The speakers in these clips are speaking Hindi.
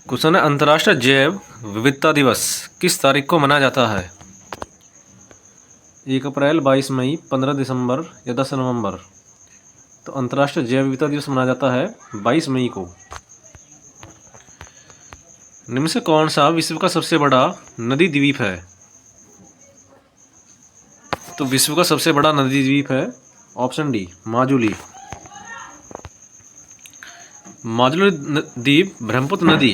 क्वेश्चन है, अंतर्राष्ट्रीय जैव विविधता दिवस किस तारीख को मनाया जाता है? 1 अप्रैल, 22 मई, 15 दिसंबर या 10 नवंबर। तो अंतर्राष्ट्रीय जैव विविधता दिवस मनाया जाता है 22 मई को। निम्न से कौन सा विश्व का सबसे बड़ा नदी द्वीप है? तो विश्व का सबसे बड़ा नदी द्वीप है ऑप्शन डी, माजुली। माजुली द्वीप ब्रह्मपुत्र नदी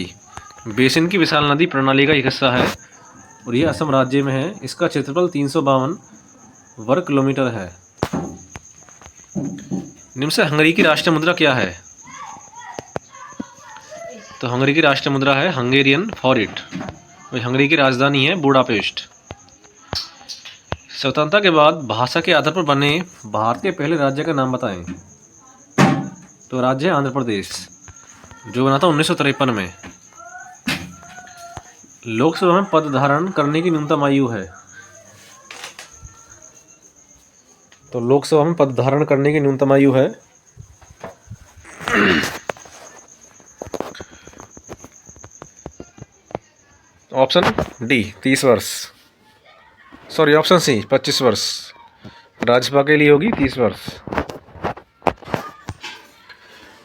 बेसिन की विशाल नदी प्रणाली का एक हिस्सा है और यह असम राज्य में है। इसका क्षेत्रफल 352 वर्ग किलोमीटर है। निम्न से हंगरी की राष्ट्रीय मुद्रा क्या है? तो हंगरी की राष्ट्रीय मुद्रा है हंगेरियन फॉरिट। हंगरी की राजधानी है बुडापेस्ट। स्वतंत्रता के बाद भाषा के आधार पर बने भारत के पहले राज्य का नाम बताएं। तो राज्य है आंध्र प्रदेश, जो बना था 1953 में। लोकसभा में पद धारण करने की न्यूनतम आयु है। तो लोकसभा में पद धारण करने की न्यूनतम आयु है ऑप्शन डी 30 वर्ष, सॉरी ऑप्शन सी 25 वर्ष। राज्यसभा के लिए होगी 30 वर्ष।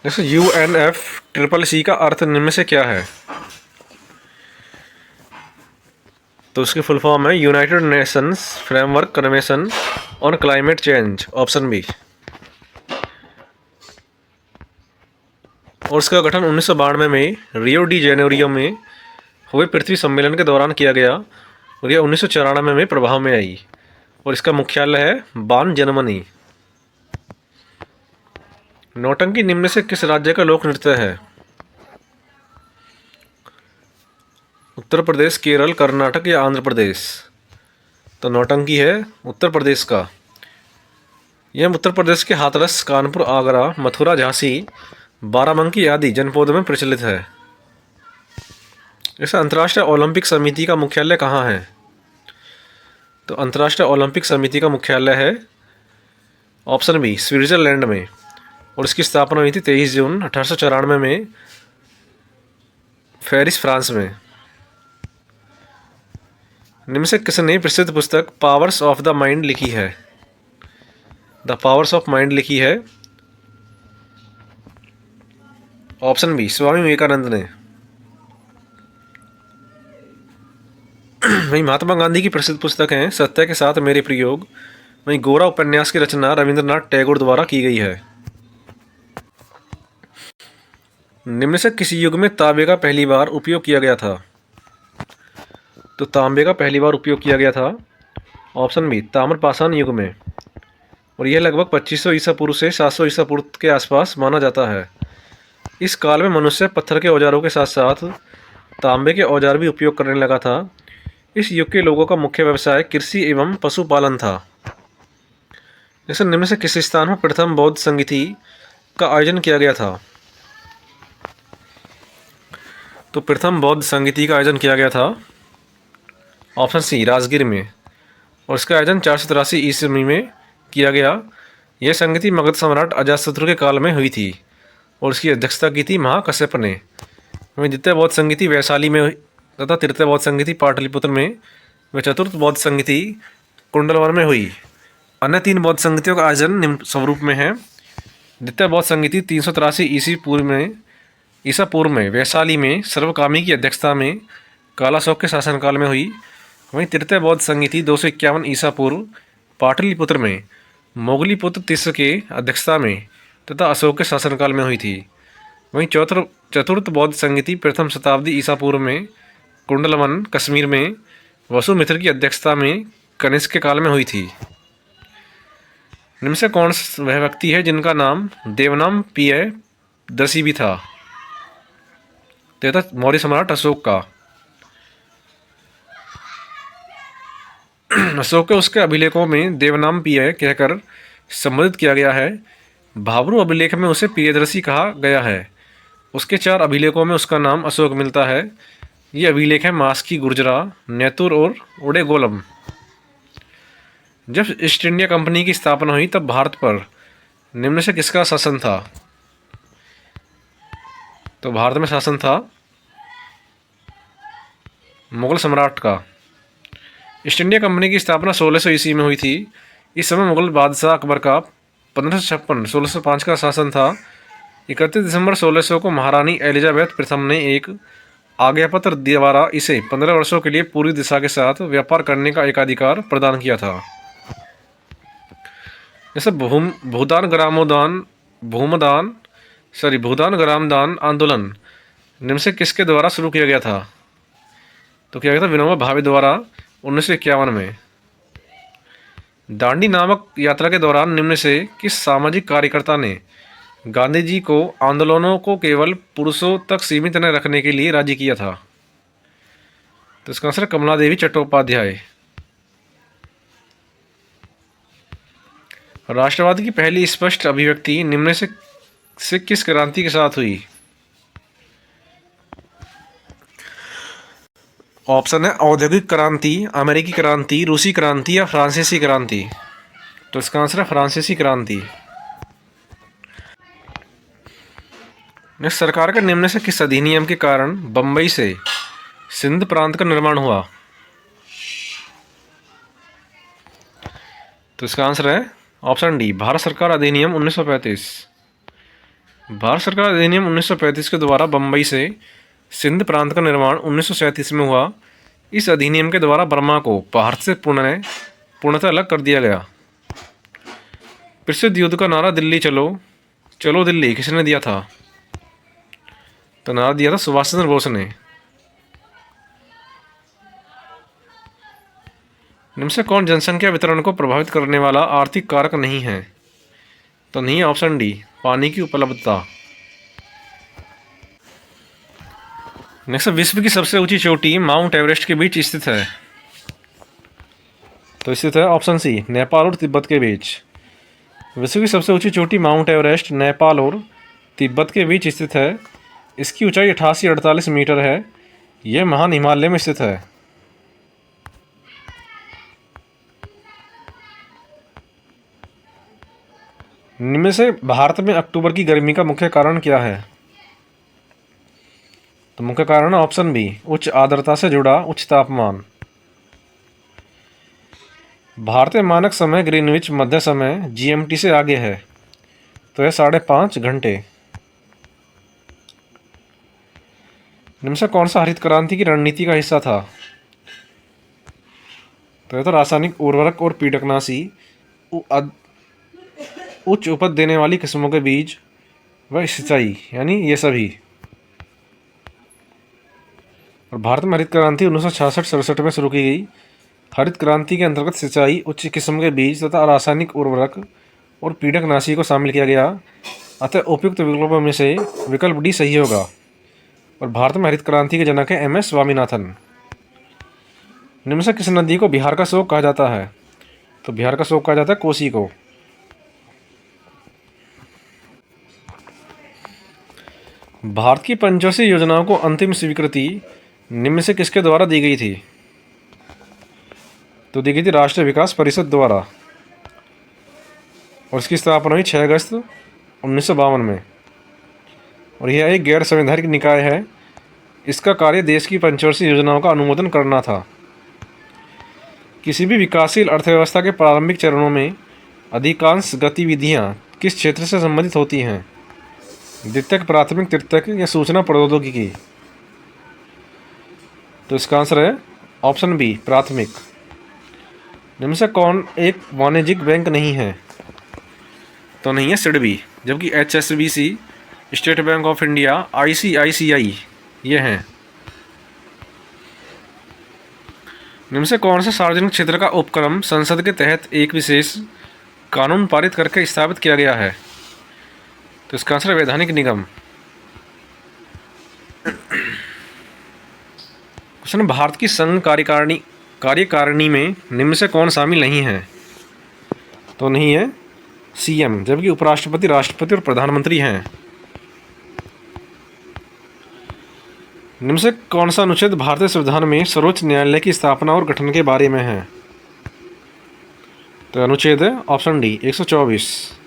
जैसे UNFCCC का अर्थ निम्न में से क्या है? तो उसकी फुल फॉर्म है United Nations Framework Convention on Climate Change, option B. और उसका गठन 1992 में रियो डी जेनेरियो में हुए पृथ्वी सम्मेलन के दौरान किया गया और यह 1994 में प्रभाव में आई और इसका मुख्यालय है बान, जर्मनी। नौटंकी निम्न से किस राज्य का लोक नृत्य है? उत्तर प्रदेश, केरल, कर्नाटक या आंध्र प्रदेश। तो नौटंकी है उत्तर प्रदेश का। यह उत्तर प्रदेश के हाथरस, कानपुर, आगरा, मथुरा, झांसी, बाराबंकी आदि जनपदों में प्रचलित है। जैसे अंतर्राष्ट्रीय ओलंपिक समिति का मुख्यालय कहाँ है? तो अंतर्राष्ट्रीय ओलंपिक समिति का मुख्यालय है ऑप्शन बी, स्विट्जरलैंड में और इसकी स्थापना हुई थी 23 जून 1894 में पेरिस, फ्रांस में। निम्न से किसने प्रसिद्ध पुस्तक पावर्स ऑफ द माइंड लिखी है? द पावर्स ऑफ माइंड लिखी है ऑप्शन बी, स्वामी विवेकानंद ने। वहीं महात्मा गांधी की प्रसिद्ध पुस्तक है सत्य के साथ मेरे प्रयोग। वहीं गोरा उपन्यास की रचना रविंद्रनाथ टैगोर द्वारा की गई है। निम्न से किस युग में तांबे का पहली बार उपयोग किया गया था? तो तांबे का पहली बार उपयोग किया गया था ऑप्शन बी, ताम्रपाषाण युग में और यह लगभग 2500 ईसा पूर्व से 700 ईसा पूर्व के आसपास माना जाता है। इस काल में मनुष्य पत्थर के औजारों के साथ साथ तांबे के औजार भी उपयोग करने लगा था। इस युग के लोगों का मुख्य व्यवसाय कृषि एवं पशुपालन था। जैसे निम्न से किस स्थान पर प्रथम बौद्ध संगीति का आयोजन किया गया था? तो प्रथम बौद्ध संगीति का आयोजन किया गया था ऑप्शन सी, राजगीर में और इसका आयोजन 483 ईस्वी में किया गया। यह संगीति मगध सम्राट अजातशत्रु के काल में हुई थी और उसकी अध्यक्षता की थी महाकश्यप ने। वहीं द्वितीय बौद्ध संगीति वैशाली में तथा तृतीय बौद्ध संगीति पाटलिपुत्र में व चतुर्थ बौद्ध संगीति कुंडलवन में हुई। अन्य 3 बौद्ध संगीतियों का आयोजन निम्न स्वरूप में है। द्वितीय बौद्ध संगीति 383 ईसा पूर्व में वैशाली में सर्वकामी की अध्यक्षता में कालाशोक के शासनकाल में हुई। वहीं तृतीय बौद्ध संगीति 251 ईसा पूर्व पाटलिपुत्र में मोगलीपुत्र तीसरे के अध्यक्षता में तथा अशोक के शासनकाल में हुई थी। वहीं चतुर्थ बौद्ध संगीति प्रथम शताब्दी ईसा पूर्व में कुंडलवन, कश्मीर में वसुमित्र की अध्यक्षता में कनिष्क के काल में हुई थी। निम्न से कौन वह व्यक्ति है जिनका नाम देवनाम प्रियदर्शी भी था? मौर्य सम्राट अशोक का। अशोक के उसके अभिलेखों में देवनाम प्रिय कहकर संबोधित किया गया है। भाब्रू अभिलेख में उसे प्रियदर्शी कहा गया है। उसके 4 अभिलेखों में उसका नाम अशोक मिलता है। ये अभिलेख है मास्की, गुर्जरा, नेतुर और उडेगोलम। जब ईस्ट इंडिया कंपनी की स्थापना हुई तब भारत पर निम्न से किसका शासन था? तो भारत में शासन था मुग़ल सम्राट का। ईस्ट इंडिया कंपनी की स्थापना 1600 ईस्वी में हुई थी। इस समय मुग़ल बादशाह अकबर का 1556-1605 का शासन था। 31 दिसंबर 1600 को महारानी एलिजाबेथ प्रथम ने एक आज्ञापत्र द्वारा इसे 15 वर्षों के लिए पूरी दिशा के साथ व्यापार करने का एकाधिकार प्रदान किया था। जैसे भूदान ग्रामदान आंदोलन निम्न से किसके द्वारा शुरू किया गया था? तो किया गया था विनोबा भावे द्वारा 1951 में। दांडी नामक यात्रा के दौरान निम्न से किस सामाजिक कार्यकर्ता ने गांधी जी को आंदोलनों को केवल पुरुषों तक सीमित न रखने के लिए राजी किया था? तो इसका आंसर कमला देवी चट्टोपाध्याय। राष्ट्रवाद की पहली स्पष्ट अभिव्यक्ति निम्न से किस क्रांति के साथ हुई? ऑप्शन है औद्योगिक क्रांति, अमेरिकी क्रांति, रूसी क्रांति या फ्रांसीसी क्रांति। तो इसका आंसर है फ्रांसीसी क्रांति। नेक्स्ट, सरकार के निम्न से किस अधिनियम के कारण बम्बई से सिंध प्रांत का निर्माण हुआ? तो इसका आंसर है ऑप्शन डी, भारत सरकार अधिनियम 1935। भारत सरकार अधिनियम 1935 के द्वारा बम्बई से सिंध प्रांत का निर्माण 1937 में हुआ। इस अधिनियम के द्वारा बर्मा को भारत से पूर्णतः अलग कर दिया गया। प्रसिद्ध युद्ध का नारा दिल्ली चलो चलो दिल्ली किसने दिया था? तो नारा दिया था सुभाष चंद्र बोस ने। निम्न से कौन जनसंख्या वितरण को प्रभावित करने वाला आर्थिक कारक नहीं है? तो नहीं है ऑप्शन डी, पानी की उपलब्धता। नेक्स्ट, विश्व की सबसे ऊंची चोटी माउंट एवरेस्ट के बीच स्थित है। तो स्थित है ऑप्शन सी, नेपाल और तिब्बत के बीच। विश्व की सबसे ऊंची चोटी माउंट एवरेस्ट नेपाल और तिब्बत के बीच स्थित है। इसकी ऊंचाई 8848 मीटर है। यह महान हिमालय में स्थित है। निम्न से भारत में अक्टूबर की गर्मी का मुख्य कारण क्या है? तो मुख्य कारण ऑप्शन बी, उच्च आर्द्रता से जुड़ा उच्च तापमान। भारतीय मानक समय ग्रीनविच मध्य समय जीएमटी से आगे है, तो यह 5.5 घंटे। निम्न से कौन सा हरित क्रांति की रणनीति का हिस्सा था? तो यह तो रासायनिक उर्वरक और कीटनाशी, उच्च उपज देने वाली किस्मों के बीज व सिंचाई, यानी ये सभी। और भारत में हरित क्रांति 1966-67 में शुरू की गई। हरित क्रांति के अंतर्गत सिंचाई, उच्च किस्म के बीज तथा रासायनिक उर्वरक और कीटनाशी को शामिल किया गया। अतः उपयुक्त विकल्पों में से विकल्प डी सही होगा। और भारत में हरित क्रांति के जनक है MS स्वामीनाथन। निम्न से किस नदी को बिहार का शोक कहा जाता है? तो बिहार का शोक कहा जाता है कोसी को। भारत की पंचवर्षीय योजनाओं को अंतिम स्वीकृति निम्न से किसके द्वारा दी गई थी? तो दी गई थी राष्ट्रीय विकास परिषद द्वारा। और इसकी स्थापना हुई 6 अगस्त 1952 में। और यह एक गैर संवैधानिक निकाय है। इसका कार्य देश की पंचवर्षीय योजनाओं का अनुमोदन करना था। किसी भी विकासशील अर्थव्यवस्था के प्रारंभिक चरणों में अधिकांश गतिविधियां किस क्षेत्र से संबंधित होती हैं? द्वितीयक, प्राथमिक, तृतीयक या सूचना प्रौद्योगिकी। तो इसका आंसर है ऑप्शन बी, प्राथमिक। निम्न से कौन एक वाणिज्यिक बैंक नहीं है? तो नहीं है सिडबी, जबकि HSBC, state bank of India, ICICI ये हैं। निम्न से कौन सा सार्वजनिक क्षेत्र का उपक्रम संसद के तहत एक विशेष कानून पारित करके स्थापित किया गया है? तो इसका आंसर वैधानिक निगम। क्वेश्चन, भारत की संघ कार्यकारिणी में निम्न से कौन शामिल नहीं है? तो नहीं है CM, जबकि उपराष्ट्रपति, राष्ट्रपति और प्रधानमंत्री हैं। निम्न से कौन सा अनुच्छेद भारतीय संविधान में सर्वोच्च न्यायालय की स्थापना और गठन के बारे में है? तो अनुच्छेद है ऑप्शन डी, 124।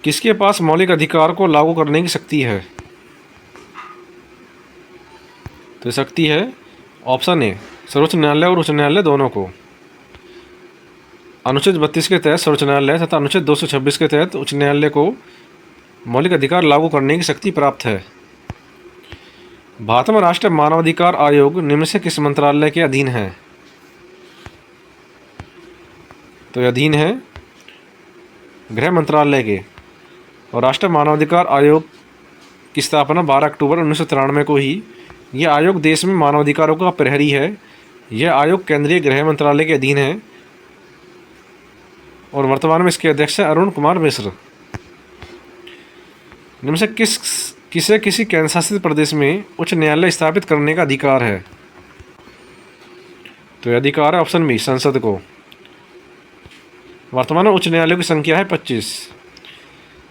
किसके पास मौलिक अधिकार को लागू करने की शक्ति है? तो शक्ति है ऑप्शन ए सर्वोच्च न्यायालय और उच्च न्यायालय दोनों को। अनुच्छेद 32 के तहत सर्वोच्च न्यायालय तथा अनुच्छेद 226 के तहत उच्च न्यायालय को मौलिक अधिकार लागू करने की शक्ति प्राप्त है। भारत में राष्ट्रीय मानवाधिकार आयोग निम्न से किस मंत्रालय के अधीन है? तो यह अधीन है गृह मंत्रालय के। और राष्ट्रीय मानवाधिकार आयोग की स्थापना 12 अक्टूबर 1993 को ही। यह आयोग देश में मानवाधिकारों का प्रहरी है। यह आयोग केंद्रीय गृह मंत्रालय के अधीन है और वर्तमान में इसके अध्यक्ष हैं अरुण कुमार मिश्र। निम्न से किसे किसी केंद्र शासित प्रदेश में उच्च न्यायालय स्थापित करने का अधिकार है? तो यह अधिकार है ऑप्शन बी संसद को। वर्तमान में उच्च न्यायालयों की संख्या है 25।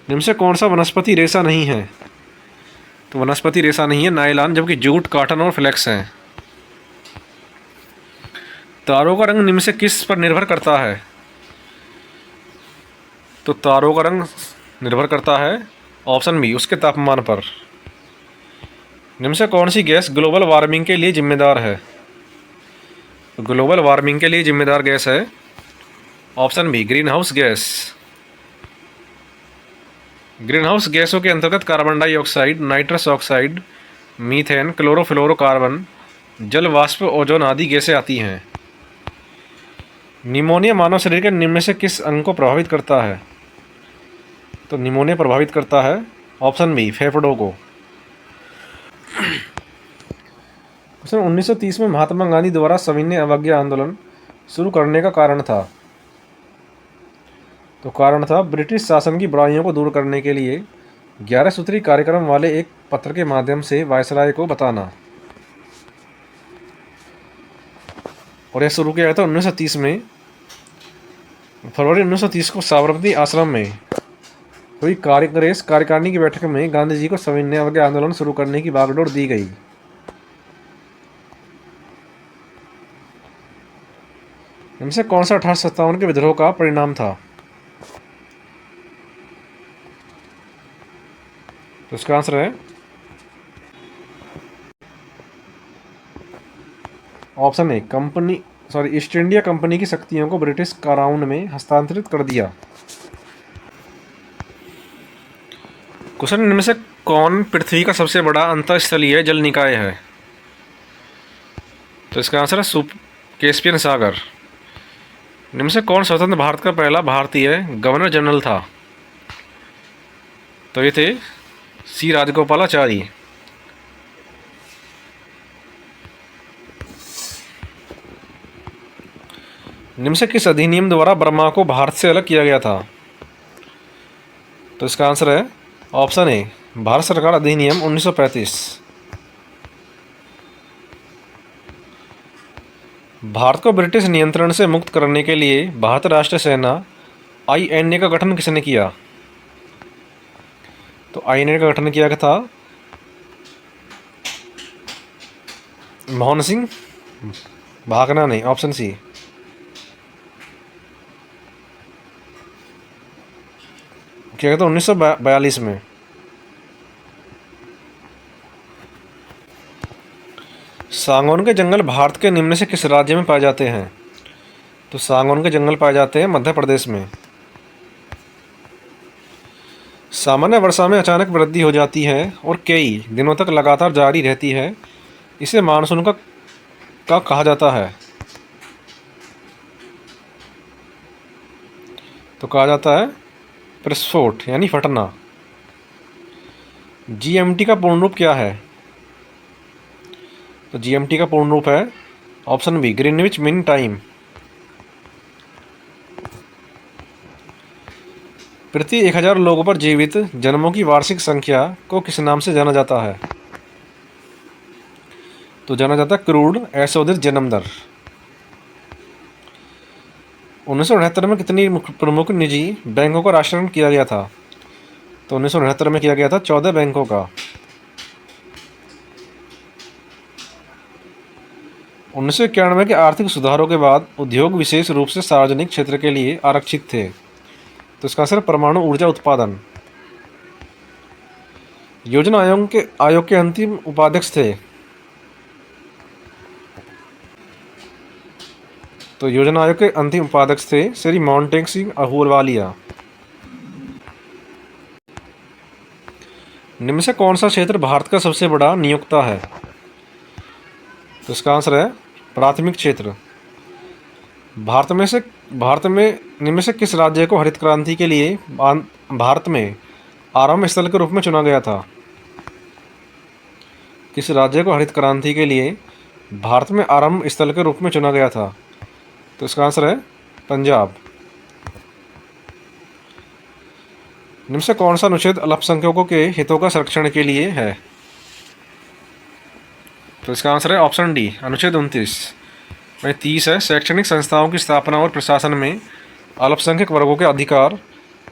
निम्न से कौन सा वनस्पति रेशा नहीं है? तो वनस्पति रेशा नहीं है नायलॉन, जबकि जूट, कॉटन और फ्लेक्स हैं। तारों का रंग निम्न से किस पर निर्भर करता है? तो तारों का रंग निर्भर करता है ऑप्शन बी उसके तापमान पर। निम्न से कौन सी गैस ग्लोबल वार्मिंग के लिए जिम्मेदार है? तो ग्लोबल वार्मिंग के लिए जिम्मेदार गैस है option B green house gas. Green house गैसों के अंतर्गत carbon dioxide, nitrous oxide, methane, chlorofluorocarbon, जल वाष्प, ओजोन आदि गैसें आती हैं। निमोनिया मानव शरीर के निम्न से किस अंग को प्रभावित करता है? तो निमोनिया प्रभावित करता है ऑप्शन बी फेफड़ों को। 1930 में महात्मा गांधी द्वारा सविनय अवज्ञा आंदोलन शुरू करने का कारण था? तो कारण था ब्रिटिश शासन की बुराइयों को दूर करने के लिए 11 सूत्री कार्यक्रम वाले एक पत्र के माध्यम से वायसराय को बताना। और यह शुरू किया गया था 1930 में। फरवरी 1930 को साबरमती आश्रम में हुई कार्यकारिणी की बैठक में गांधी जी को सविनय अवज्ञा आंदोलन शुरू करने की बागडोर दी गई। इनसे कौन सा 1857 के विद्रोह का परिणाम था? तो इसका आंसर है option A east India company की शक्तियों को ब्रिटिश क्राउन में हस्तांतरित कर दिया। क्वेश्चन इनमें से कौन पृथ्वी का सबसे बड़ा अंतःस्थलीय जल निकाय है? तो इसका आंसर है कैस्पियन सागर। निम्न से कौन स्वतंत्र भारत का पहला भारतीय गवर्नर जनरल था? तो ये थे सी राजगोपालाचारी। निम्न से किस अधिनियम द्वारा बर्मा को भारत से अलग किया गया था? तो इसका आंसर है ऑप्शन ए भारत सरकार अधिनियम 1935। भारत को ब्रिटिश नियंत्रण से मुक्त करने के लिए भारतीय राष्ट्रीय सेना INA का गठन किसने किया? तो INA का गठन किया गया था मोहन सिंह भागना ने, ऑप्शन सी। किया गया था 1942 में। सांगोन के जंगल भारत के निम्न से किस राज्य में पाए जाते हैं? तो सांगोन के जंगल पाए जाते हैं मध्य प्रदेश में। सामान्य वर्षा में अचानक वृद्धि हो जाती है और कई दिनों तक लगातार जारी रहती है, इसे मानसून का कहा जाता है। तो कहा जाता है प्रस्फोट यानी फटना। GMT का पूर्ण रूप क्या है? तो GMT का पूर्ण रूप है option B Greenwich mean time. प्रति 1000 लोगों पर जीवित जन्मों की वार्षिक संख्या को किस नाम से जाना जाता है? तो जाना जाता है क्रूड ऐशोदित जन्म दर। 1969 में कितनी प्रमुख निजी बैंकों का राष्ट्रीयकरण किया गया था? तो 1969 में किया गया था 14 बैंकों का। 1991 के आर्थिक सुधारों के बाद उद्योग विशेष रूप से सार्वजनिक क्षेत्र के लिए आरक्षित थे। तो इसका आंसर परमाणु ऊर्जा उत्पादन। योजना आयोग के अंतिम उपाध्यक्ष थे? तो योजना आयोग के अंतिम उपाध्यक्ष थे श्री मोंटेग सिंह अहलूवालिया। निम्न से कौन सा क्षेत्र भारत का सबसे बड़ा नियोक्ता है? तो इसका आंसर है प्राथमिक क्षेत्र। भारत में निम्न से किस राज्य को हरित क्रांति के लिए भारत में आरंभ स्थल के रूप में चुना गया था? किस राज्य को हरित क्रांति के लिए भारत में आरंभ स्थल के रूप में चुना गया था? तो इसका आंसर है पंजाब। निम्न से कौन सा अनुच्छेद अल्पसंख्यकों के हितों का संरक्षण के लिए है? तो इसका आंसर है ऑप्शन डी, अनुच्छेद 29 है शैक्षणिक संस्थाओं की स्थापना और प्रशासन में अल्पसंख्यक वर्गों के अधिकार।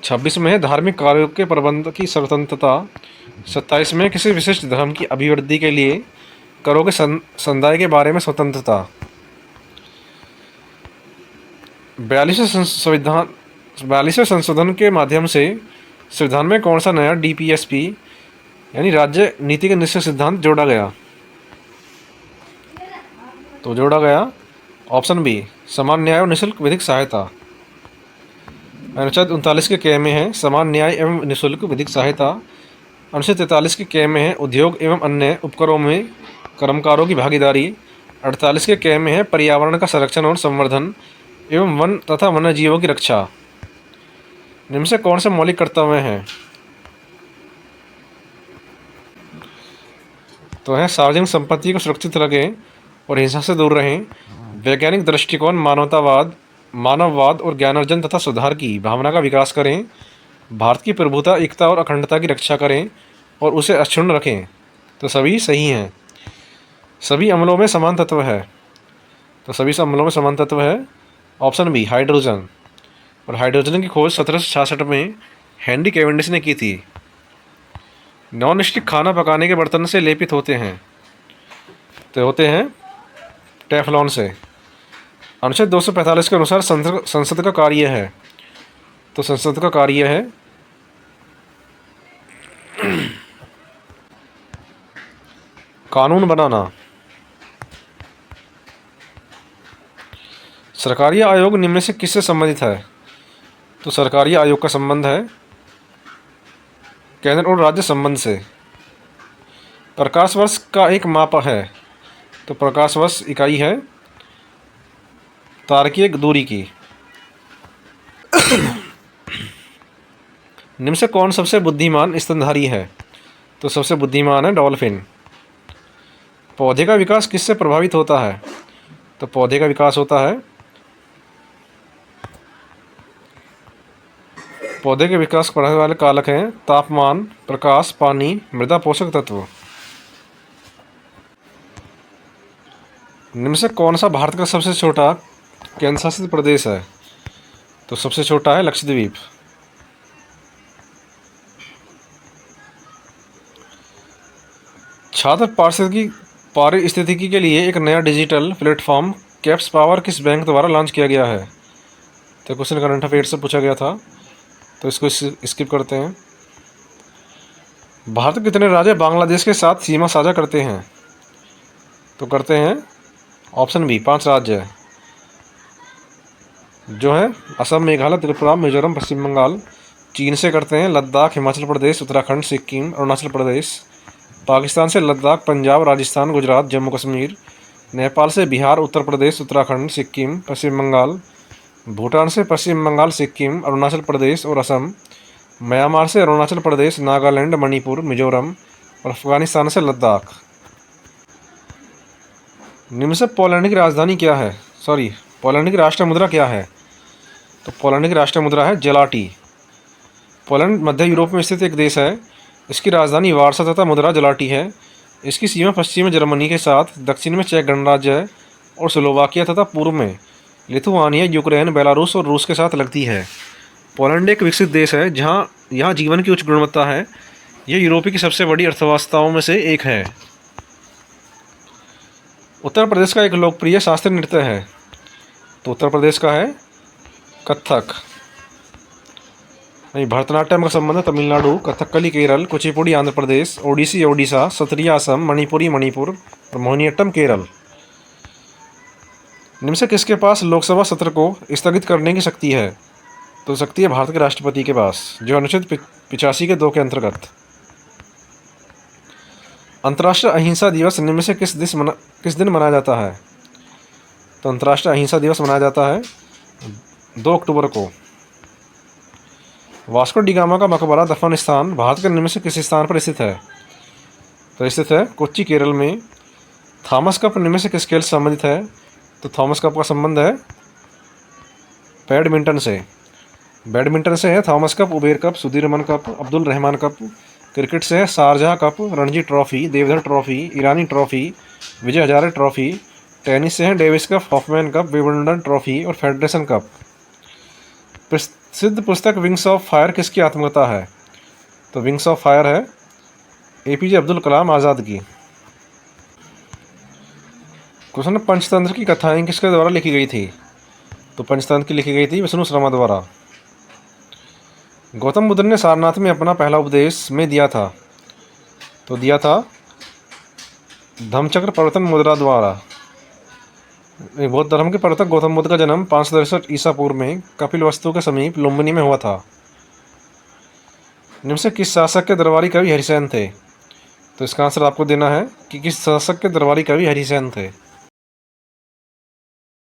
26 में है धार्मिक कार्यों के प्रबंध की स्वतंत्रता। 27 में किसी विशिष्ट धर्म की अभिवृद्धि के लिए करों के समुदाय के बारे में स्वतंत्रता। 42वें संशोधन के माध्यम से संविधान में कौन सा नया डीपीएसपी यानी राज्य नीति के निश्चित सिद्धांत जोड़ा गया? तो जोड़ा गया ऑप्शन बी, समान न्याय और निःशुल्क विधिक सहायता। अनुच्छेद 39 के क में है समान न्याय एवं निःशुल्क विधिक सहायता। अनुच्छेद 43 के क में है उद्योग एवं अन्य उपकरणों में कर्मकारों की भागीदारी। 48 के क में है पर्यावरण का संरक्षण और संवर्धन एवं वन तथा वन्य जीवों की रक्षा। निम्न से कौन से मौलिक कर्तव्य हैं? तो है सार्वजनिक संपत्ति को सुरक्षित रखें और हिंसा से दूर रहें, वैज्ञानिक दृष्टिकोण, मानववाद और ज्ञानार्जन तथा सुधार की भावना का विकास करें, भारत की प्रभुता, एकता और अखंडता की रक्षा करें और उसे अक्षुण्ण रखें। तो सभी सही हैं। सभी अम्लों में समान तत्व है। तो सभी अम्लों में समान तत्व है ऑप्शन बी, हाइड्रोजन। और हाइड्रोजन की खोज 1766 में हेनरी कैवेंडिश ने की थी। नॉन स्टिक खाना पकाने के बर्तन से लेपित होते हैं तो होते हैं टेफलॉन से। अनुच्छेद 245 के अनुसार संसद का कार्य है। तो संसद का कार्य है कानून बनाना। सरकारी आयोग निम्न से किससे संबंधित है? तो सरकारी आयोग का संबंध है केंद्र और राज्य संबंध से। प्रकाश वर्ष का एक माप है। तो प्रकाश वर्ष इकाई है तारकीय दूरी की। निम्न से कौन सबसे बुद्धिमान स्तनधारी है? तो सबसे बुद्धिमान है डॉल्फिन। पौधे का विकास किससे प्रभावित होता है? तो पौधे का विकास होता है पौधे के विकास को बढ़ाने वाले कारक हैं तापमान, प्रकाश, पानी, मृदा, पोषक तत्व। निम्न से कौन सा भारत का सबसे छोटा केंद्र शासित प्रदेश है? तो सबसे छोटा है लक्षद्वीप। छात्र पारिस्थितिकी के लिए एक नया डिजिटल प्लेटफॉर्म कैप्स पावर किस बैंक द्वारा लॉन्च किया गया है? तो क्वेश्चन करंट अफेयर से पूछा गया था, तो इसको स्किप करते हैं। भारत के कितने राज्य बांग्लादेश के साथ सीमा साझा करते हैं? तो करते हैं ऑप्शन बी, 5 राज्य जो है असम, मेघालय, त्रिपुरा, मिजोरम, पश्चिम बंगाल। चीन से करते हैं लद्दाख, हिमाचल प्रदेश, उत्तराखंड, सिक्किम, अरुणाचल प्रदेश। पाकिस्तान से लद्दाख, पंजाब, राजस्थान, गुजरात, जम्मू कश्मीर। नेपाल से बिहार, उत्तर प्रदेश, उत्तराखंड, सिक्किम, पश्चिम बंगाल। भूटान से पश्चिम बंगाल, सिक्किम, अरुणाचल प्रदेश और असम। म्यांमार से अरुणाचल प्रदेश, नागालैंड, मणिपुर, मिजोरम और अफगानिस्तान से लद्दाख। निम्न से पोलैंड की राजधानी क्या है? पोलैंड की राष्ट्रीय मुद्रा क्या है? तो पोलैंड की राष्ट्रीय मुद्रा है जलाटी। पोलैंड मध्य यूरोप में स्थित एक देश है। इसकी राजधानी वार्सा तथा मुद्रा जलाटी है। इसकी सीमा पश्चिम में जर्मनी के साथ, दक्षिण में चेक गणराज्य और स्लोवाकिया तथा पूर्व में लिथुआनिया, यूक्रेन, बेलारूस और रूस के साथ लगती है। पोलैंड एक विकसित देश है यहाँ जीवन की उच्च गुणवत्ता है। यह यूरोप की सबसे बड़ी अर्थव्यवस्थाओं में से एक है। उत्तर प्रदेश का एक लोकप्रिय शास्त्रीय नृत्य है। तो उत्तर प्रदेश का है कथक। भरतनाट्यम का संबंध है तमिलनाडु, कथकली केरल, कुचिपुड़ी आंध्र प्रदेश, ओडिसी ओडिशा, सत्रिया असम, मणिपुरी मणिपुर और मोहिनीअट्टम केरल। निम्न से किसके पास लोकसभा सत्र को स्थगित करने की शक्ति है? तो शक्ति है भारत के राष्ट्रपति के पास, जो अनुच्छेद 85 के 2 के अंतर्गत। अंतर्राष्ट्रीय अहिंसा दिवस निम्न में से किस दिन मनाया जाता है? तो अंतर्राष्ट्रीय अहिंसा दिवस मनाया जाता है 2 अक्टूबर को। वास्को डी गामा का मकबरा दफन स्थान भारत के निम्न में से किस स्थान पर स्थित है? तो स्थित है कोच्चि, केरल में। थॉमस कप निम्न में से किस खेल से संबंधित है? तो थॉमस कप का संबंध है बैडमिंटन से। बैडमिंटन से है Thomas cup, Uber cup, Sudirman cup, Abdul Rahman cup. Cricket से है Sharjah cup, Ranji trophy, Deodhar trophy, Irani trophy, Vijay Hazare trophy. Tennis से है Davis cup, Hopman cup, Wimbledon trophy और फेडरेशन कप। प्रसिद्ध पुस्तक विंग्स ऑफ फायर किसकी आत्मकथा है? तो विंग्स ऑफ फायर है APJ अब्दुल कलाम आज़ाद की। क्वेश्चन, पंचतंत्र की कथाएं किसके द्वारा लिखी गई थी? तो पंचतंत्र की लिखी गई थी विष्णु शर्मा द्वारा। गौतम बुद्ध ने सारनाथ में अपना पहला उपदेश में दिया था? तो दिया था धम्मचक्र प्रवर्तन मुद्रा द्वारा। बौद्ध धर्म के प्रवर्तक गौतम बुद्ध का जन्म 563 ईसा पूर्व में कपिलवस्तु के समीप लुम्बिनी में हुआ था। निम्न से किस शासक के दरबारी कवि हरिसेन थे? तो इसका आंसर आपको देना है कि किस शासक के दरबारी कवि हरिसेन थे।